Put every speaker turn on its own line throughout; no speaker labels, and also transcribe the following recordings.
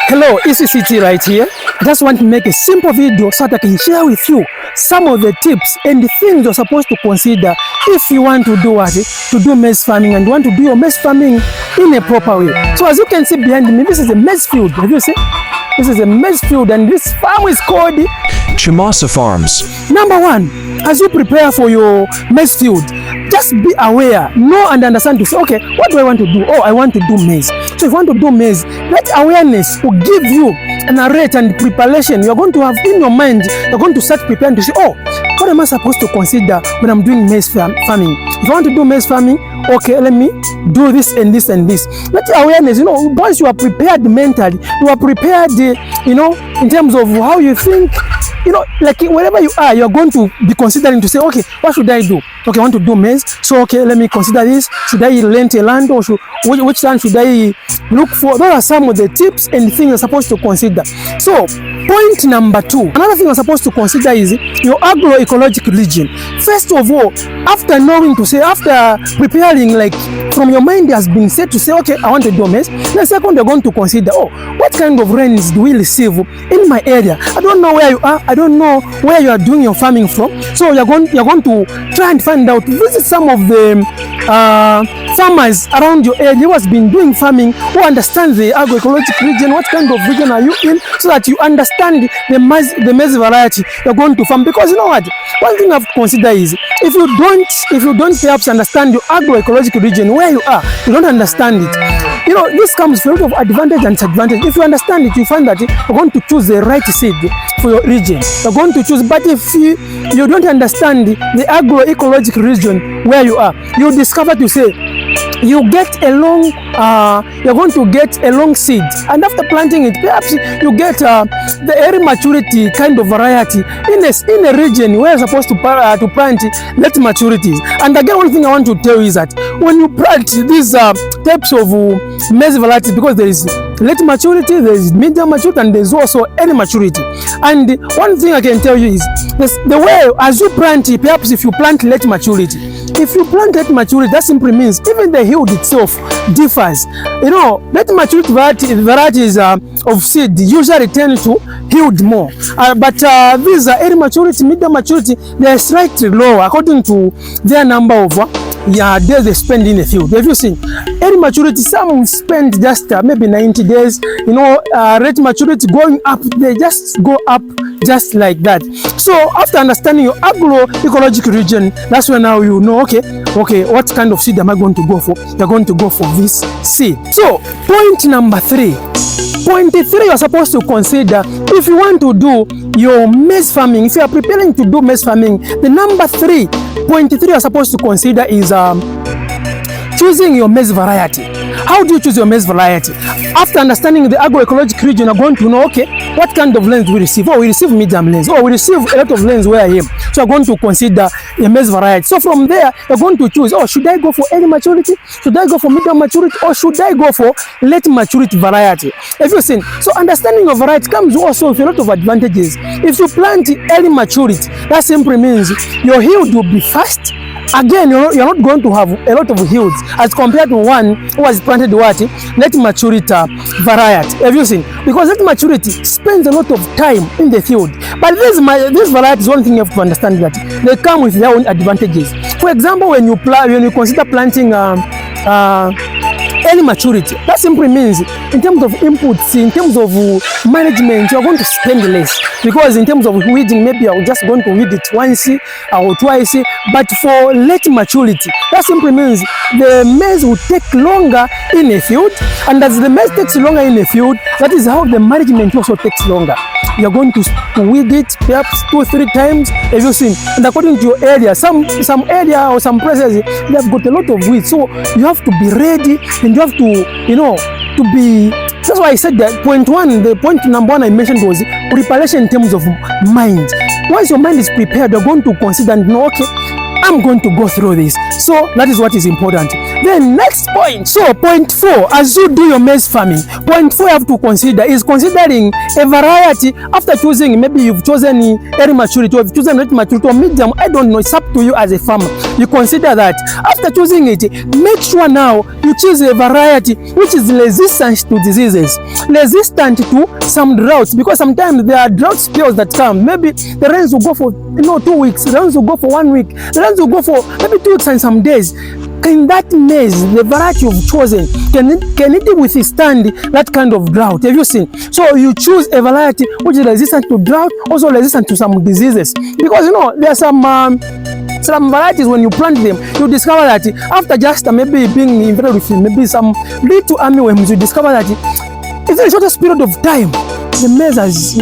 Hello, ECCT right here. I just want to make a simple video so that I can share with you some of the tips and the things you're supposed to consider if you want to do what? To do maize farming and want to do your maize farming in a proper way. So as you can see behind me, this is a maize field. Have you seen? This is a maize field and this farm is called
CHIMASAFARMS.
Number one, as you prepare for your maize field, just be aware, know and understand to say, okay, what do I want to do? Oh, I want to do maize. So if you want to do maize, that awareness will give you an array and preparation. You're going to have in your mind, you're going to start preparing to say, oh, what am I supposed to consider when I'm doing maize farming? If I want to do maize farming, okay, let me do this and this and this. That awareness, once you are prepared mentally, you are prepared, in terms of how you think, like wherever you are, you're going to be considering to say, okay, what should I do? Okay, I want to do maize. So, okay, let me consider this. Should I rent a land or which land should I look for? Those are some of the tips and things you're supposed to consider. So, point number two, another thing you're supposed to consider is your agroecological region. First of all, after knowing to say, after preparing, like from your mind has been set to say, okay, I want to do maize. Then second, you're going to consider, oh, what kind of rains do we receive in my area? I don't know where you are. I don't know where you are doing your farming from. So you're going to try and find out, visit some of the farmers around your area who has been doing farming, who understand the agroecological region, what kind of region are you in, so that you understand the maize variety you're going to farm. Because you know what, one thing you have to consider is, if you don't perhaps understand your agroecological region where you are, you don't understand it. This comes with a lot of advantage and disadvantage. If you understand it, you find that you're going to choose the right seed for your region. You're going to choose, but if you don't understand the agroecological region where you are, you discover to say, you get a long, you're going to get a long seed, and after planting it, perhaps you get the early maturity kind of variety in a region where you're supposed to plant late maturities. And again, one thing I want to tell you is that when you plant these types of maize varieties, because there is late maturity, there is medium maturity, and there is also early maturity. And one thing I can tell you is the way as you plant, perhaps if you plant late maturity, that simply means even the yield itself differs. Late maturity varieties of seed usually tend to yield more. But these are early maturity, medium maturity, they are slightly lower according to their number of days they spend in the field. Have you seen? Early maturity, some spend just maybe 90 days. Late maturity going up, they just go up just like that. So after understanding your agroecological region, that's when now you know, okay, what kind of seed am I going to go for? You're going to go for this seed. So point number three. Point three, you're supposed to consider if you want to do your maize farming. If you are preparing to do maize farming, the number three, point three, you're supposed to consider is choosing your maize variety. How do you choose your maize variety? After understanding the agroecological region, you're going to know, okay, what kind of lands we receive? Oh, we receive medium lands. Oh, we receive a lot of lands where I am. So you're going to consider a maize variety. So from there, you're going to choose, oh, should I go for early maturity? Should I go for medium maturity? Or should I go for late maturity variety? Have you seen? So understanding of variety comes also with a lot of advantages. If you plant early maturity, that simply means your yield will be fast. Again, you're not going to have a lot of yields as compared to one who has planted late maturity variety. Have you seen? Because late maturity spends a lot of time in the field. But these varieties, one thing you have to understand that they come with their own advantages. For example, when you consider planting early maturity, that simply means in terms of inputs, in terms of management, you're going to spend less. Because in terms of weeding, maybe you're just going to weed it once or twice. But for late maturity, that simply means the maize will take longer in a field. And as the maize takes longer in a field, that is how the management also takes longer. You're going to weed it perhaps 2-3 times. Have you seen? And according to your area, some area or some places, they have got a lot of weeds. So you have to be ready, and you have to be. That's why I said that the point number one I mentioned was preparation in terms of mind. Once your mind is prepared, you're going to consider and know, okay, I'm going to go through this. So that is what is important. Then next point. So point 4, as you do your maize farming, point 4 you have to consider is considering a variety. After choosing, maybe you've chosen early maturity, or you've chosen late maturity, or medium, I don't know, it's up to you as a farmer. you consider that. After choosing it, make sure now you choose a variety which is resistant to diseases, resistant to some droughts, because sometimes there are drought spells that come. Maybe the rains will go for 2 weeks, the rains will go for 1 week, the rains will go for maybe 2 weeks and some days. Can that maize, the variety you've chosen, can it withstand that kind of drought? Have you seen? So you choose a variety which is resistant to drought, also resistant to some diseases, because there are some varieties when you plant them, you discover that after just maybe being infected with maybe some little armyworms, you discover that in the shortest period of time, the maize has,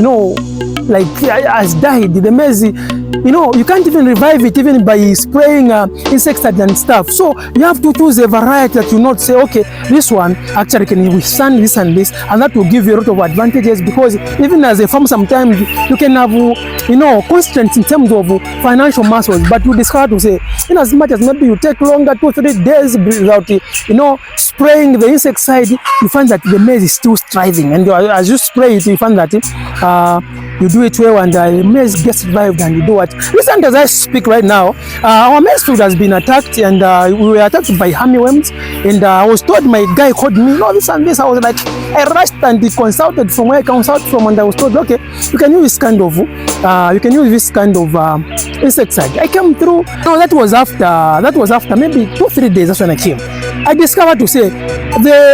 has died. The maize, you can't even revive it even by spraying insecticide and stuff. So you have to choose a variety that you not say, okay, this one actually can withstand this and this, and that will give you a lot of advantages, because even as a farmer, sometimes you can have, constraints in terms of financial muscles, but you discover to say, in as much as maybe you take longer 2-3 days without, spraying the insecticide, you find that the maize is still thriving, and as you spray it, you find that you do it well, and the maize gets revived, and you do what? Recently, as I speak right now, our maize field has been attacked, and we were attacked by armyworms, and I was told, my guy called me, this and this. I was like, I rushed and consulted from where I consulted from, and I was told, okay, you can use this kind of insecticide. I came through. No, that was after maybe 2-3 days. That's when I came. I discovered to say,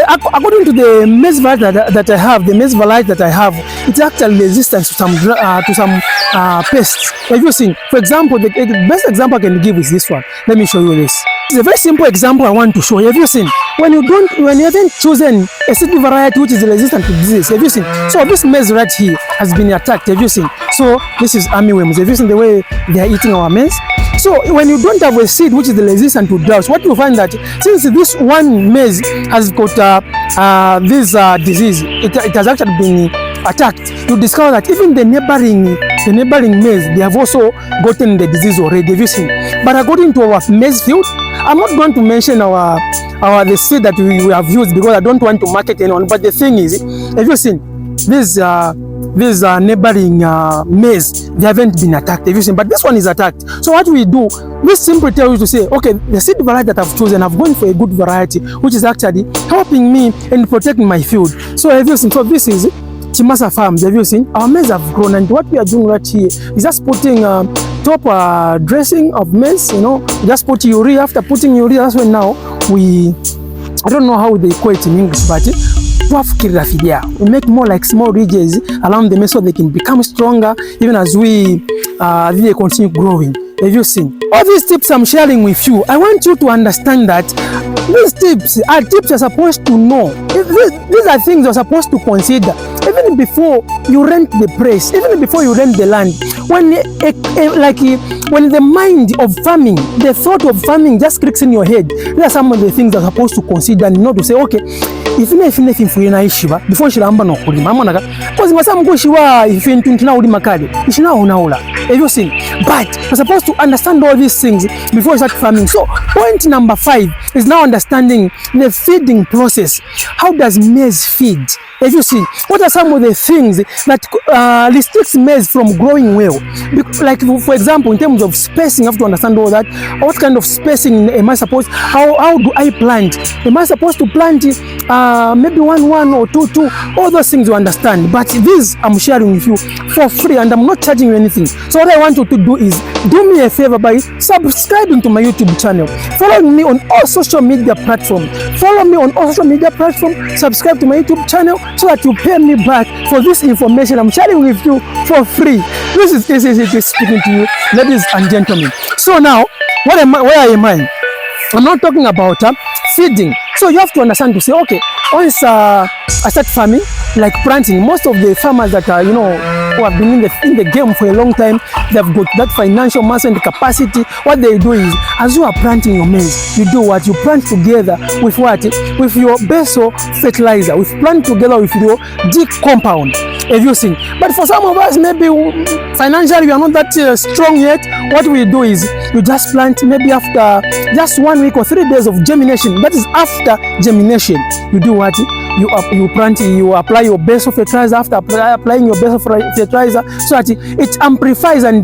according to the maize variety that I have, it's actually resistant to some pests. Have you seen? For example, the best example I can give is this one. Let me show you this. It's a very simple example I want to show. Have you seen? When you haven't chosen a certain variety which is resistant to disease, have you seen? So this maize right here has been attacked. Have you seen? So this is armyworms. Have you seen the way they are eating our maize? So when you don't have a seed which is resistant to droughts, what you find that since this one maize has got this disease, it has actually been attacked, you discover that even the neighboring maize, they have also gotten the disease already. Have you seen? But according to our maize field, I'm not going to mention the seed that we have used, because I don't want to market anyone. But the thing is, have you seen these neighboring maize? They haven't been attacked. Have you seen? But this one is attacked. So what we do, we simply tell you to say, okay, the seed variety that I've chosen, I've gone for a good variety, which is actually helping me and protecting my field. So have you seen? So this is Chimasa Farms. Have you seen? Our maize have grown, and what we are doing right here is just putting top dressing of maize. Just put urea. After putting urea, that's when now I don't know how they call it in English, but we make more like small ridges around the maize so they can become stronger even as they continue growing. Have you seen? All these tips I'm sharing with you, I want you to understand that these tips you're supposed to know. These are things you're supposed to consider even before you rent the place, even before you rent the land. When the mind of farming, the thought of farming just clicks in your head, there are some of the things you're supposed to consider, and not to say, okay, before shiramba no kulima amonaka because masam kushiwa ifintu ntina ulima kale ishina unaula. Have you seen? But you're supposed to understand all these things before you start farming. So point number 5 is now understanding the feeding process. How does maize feed? Have you seen? What are some of the things that restricts maize from growing well? Like for example, in terms of spacing, you have to understand all that. What kind of spacing am I supposed? How do I plant? Am I supposed to plant maybe 1 or 2? All those things you understand. But these I'm sharing with you for free, and I'm not charging you anything. So what I want you to do is do me a favor by subscribing to my YouTube channel. Follow me on all social media platforms. Subscribe to my YouTube channel so that you pay me back for this information I'm sharing with you for free. This is ECCT speaking to you, ladies and gentlemen. So now, where am I? I'm not talking about feeding. So you have to understand to say, okay, once I start farming, like planting, most of the farmers that are, who have been in the game for a long time, they've got that financial muscle and capacity. What they do is, as you are planting your maize, you do what? You plant together with what? With your basal fertilizer. We plant together with your D compound. Have you seen? But for some of us, maybe financially we are not that strong yet. What we do is, you just plant maybe after just 1 week or 3 days of germination. That is after germination. You do what? you plant, you apply your basal fertilizer. After applying your basal fertilizer, so that it amplifies, and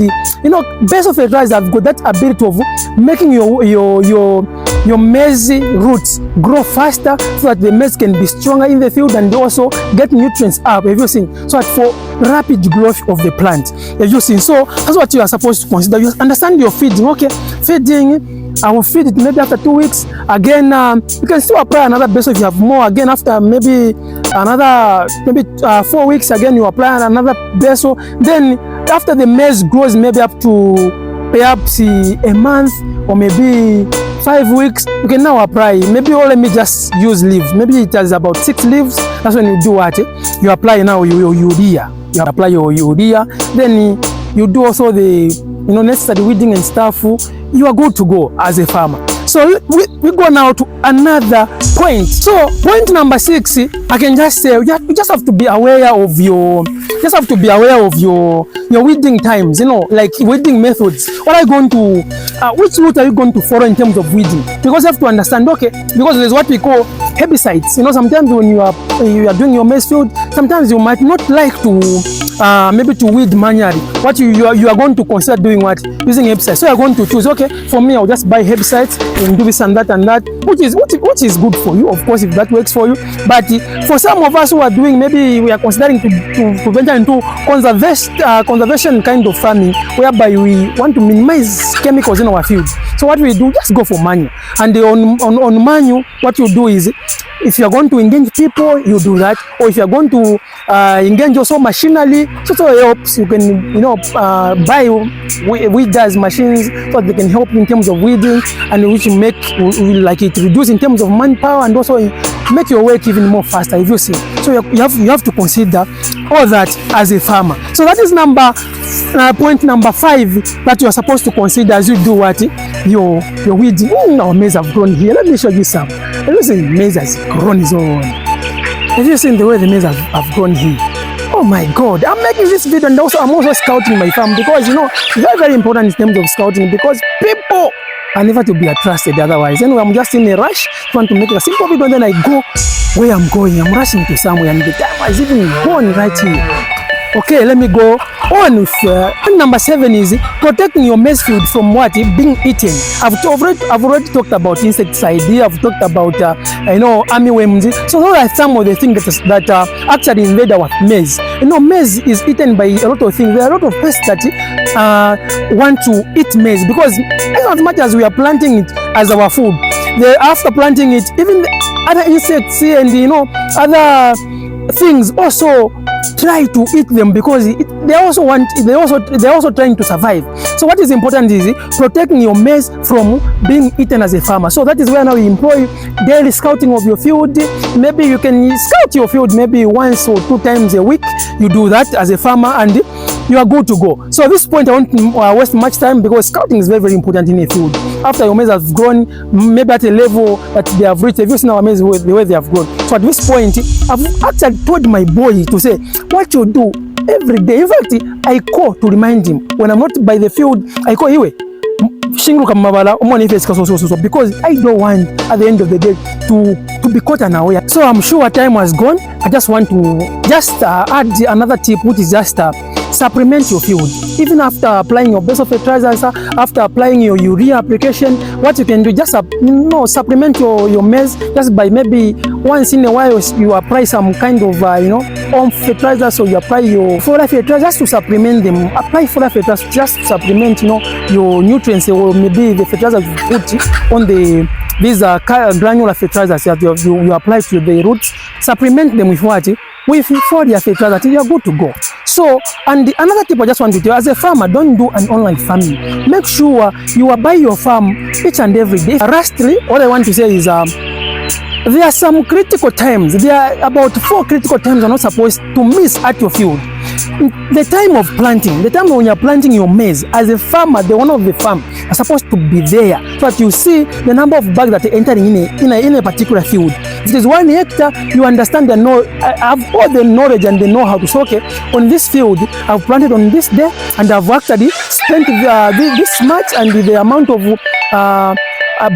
basal fertilizer have got that ability of making your maize roots grow faster, so that the maize can be stronger in the field and also get nutrients up. Have you seen? So that for rapid growth of the plant. Have you seen? So that's what you are supposed to consider. You understand your feeding. Okay, feeding. I will feed it maybe after 2 weeks. Again, you can still apply another basal if you have more. Again, after maybe 4 weeks, again you apply another basal. Then after the maize grows maybe up to perhaps a month or maybe 5 weeks, you can now apply. Maybe let me just use leaves. Maybe it has about 6 leaves. That's when you do what? You apply now your urea. You apply your urea. Then you do also the necessary weeding and stuff. You are good to go as a farmer. So we go now to another point. So point number 6, I can just say you just have to be aware of your weeding times, like weeding methods. What are you going to which route are you going to follow in terms of weeding? Because you have to understand, okay, because there's what we call herbicides. Sometimes when you are doing your maize field, sometimes you might not like to maybe to weed manually. What you are going to consider doing what? Using herbicides. So you are going to choose, okay, for me I'll just buy herbicides and do this and that, which is good for you, of course, if that works for you. But for some of us who are doing, maybe we are considering to venture into conservation kind of farming, whereby we want to minimize chemicals in our fields. So what we do, just go for manual. And on manual, what you do is, if you are going to engage people, you do that. Or if you are going to engage also machinery, so it helps. You can buy weeders machines so they can help in terms of weeding, and which like it reduce in terms of manpower, and also make your work even more faster, if you see. So you have to consider all that as a farmer. So that is point number 5 that you are supposed to consider as you do what? Your weeding. Our maize have grown here. Let me show you some. Listen, maize has grown his own. Have you seen the way the maize have grown here? Oh my God, I'm making this video, and also I'm also scouting my farm, because very, very important in terms of scouting, because people are never to be trusted otherwise. Anyway, I'm just in a rush trying to make a simple video, and then I go where I'm going. I'm rushing to somewhere, and the time is even gone right here. Okay, let me go on with number 7 is protecting your maize field from what? Being eaten. I've already talked about insecticide here. I've talked about armyworms. So those are some of the things that actually invade our maize. Maize is eaten by a lot of things. There are a lot of pests that want to eat maize, because as much as we are planting it as our food, after planting it, even the other insects and other things also try to eat them, because they're also trying to survive. So what is important is protecting your maize from being eaten as a farmer. So that is where now we employ daily scouting of your field. Maybe you can scout your field maybe once or 2 times a week. You do that as a farmer, and you are good to go. So at this point, I won't waste much time, because scouting is very, very important in a field. After your maize has grown, maybe at a level that they have reached, have you seen our maize the way they have grown? So at this point, I've actually told my boy to say, what you do every day. In fact, I call to remind him when I'm not by the field. I call iwe shinguka mabala so, because I don't want at the end of the day to be caught unaware. So I'm sure time has gone. I just want to add another tip, which is just supplement your field. Even after applying your basal fertilizers, after applying your urea application, what you can do, just supplement your maize just by maybe once in a while you apply some kind of home fertilizer. So you apply your FARMLIFE fertilizer just to supplement them. Apply FARMLIFE fertilizer just to supplement your nutrients, or maybe the fertilizer you put on these granular fertilizers that you apply to the roots. Supplement them with what? With foliar fertilizer. You are good to go. So, and another tip I just want to tell you, as a farmer, don't do an online farming. Make sure you are by your farm each and every day. Lastly, what I want to say is there are some critical times. There are about 4 critical times you're not supposed to miss at your field. The time of planting, the time when you're planting your maize, as a farmer, the owner of the farm are supposed to be there, so that you see the number of bags that are entering in a particular field. If it is 1 hectare, you understand have all the knowledge and the know-how to say, okay, on this field, I've planted on this day, and I've actually spent this much, and the amount of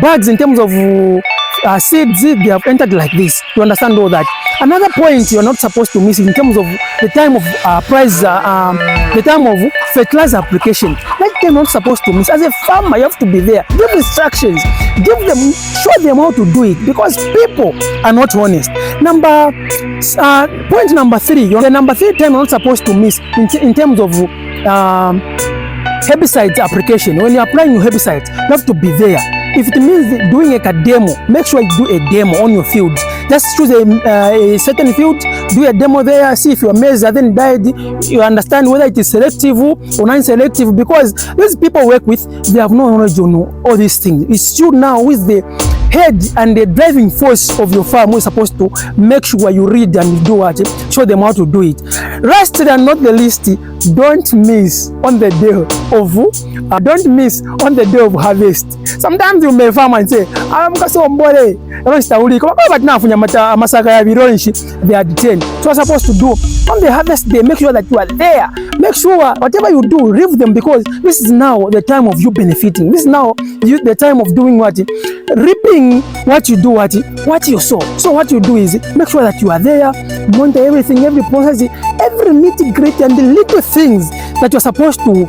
bags in terms of seeds, they have entered like this. You understand all that. Another point you're not supposed to miss in terms of the time of the time of fertilizer application. That they're not supposed to miss. As a farmer, you have to be there. Give instructions. Show them how to do it, because people are not honest. Point number 3. The number 3 time you're not supposed to miss in terms of herbicides application. When you're applying your herbicides, you have to be there. If it means doing a demo, make sure you do a demo on your field. Just choose a certain field, do a demo there, see if your maize has then died. You understand whether it is selective or non-selective, because these people work with, they have no knowledge on all these things. It's you now with the head and the driving force of your farm who is supposed to make sure you read and you do what, show them how to do it. Last and not the least, don't miss on the day of harvest. Sometimes you may farm and say, I'm going to they are detained. So you're supposed to do on the harvest day, make sure that you are there. Make sure whatever you do, leave them, because this is now the time of you benefiting. This is now the time of doing what? Reaping what you do, what you sow. So what you do is make sure that you are there, monitor everything, every process, every nitty-gritty and the little things that you're supposed to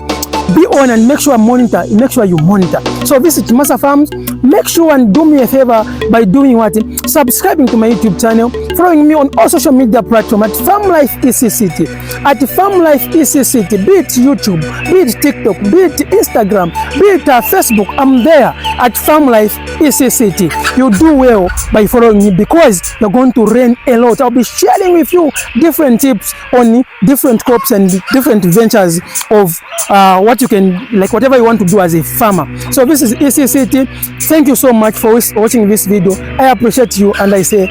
be on, and make sure you monitor. So this is Chimasa Farms. Make sure and do me a favor by doing what? Subscribing to my YouTube channel, following me on all social media platforms at FARMLIFE ECCT, at FARMLIFE ECCT, be it YouTube, be it TikTok, be it Instagram, be it Facebook. I'm there at FARMLIFE ECCT. You do well by following me, because you're going to learn a lot. I'll be sharing with you different tips on different crops and different ventures of what you can, like whatever you want to do as a farmer. So this is ECCT. Thank you so much for watching this video. I appreciate you, and I say